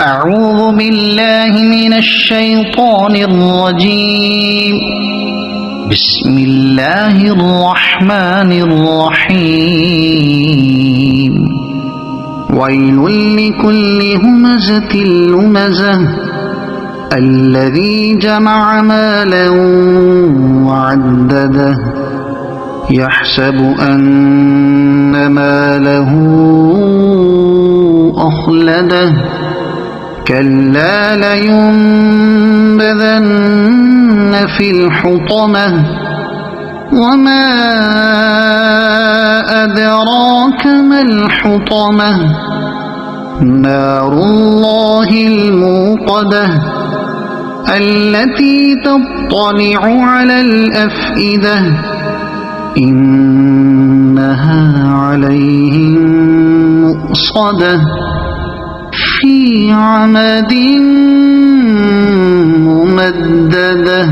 أعوذ بالله من الشيطان الرجيم. بسم الله الرحمن الرحيم. ويل لكل همزة لمزة الذي جمع مالا وعدده يحسب أن ماله أخلده كلا لينبذن في الحطمة وما أدراك ما الحطمة نار الله الموقدة التي تطلع على الأفئدة إنها عليهم مؤصدة في عمد ممددة.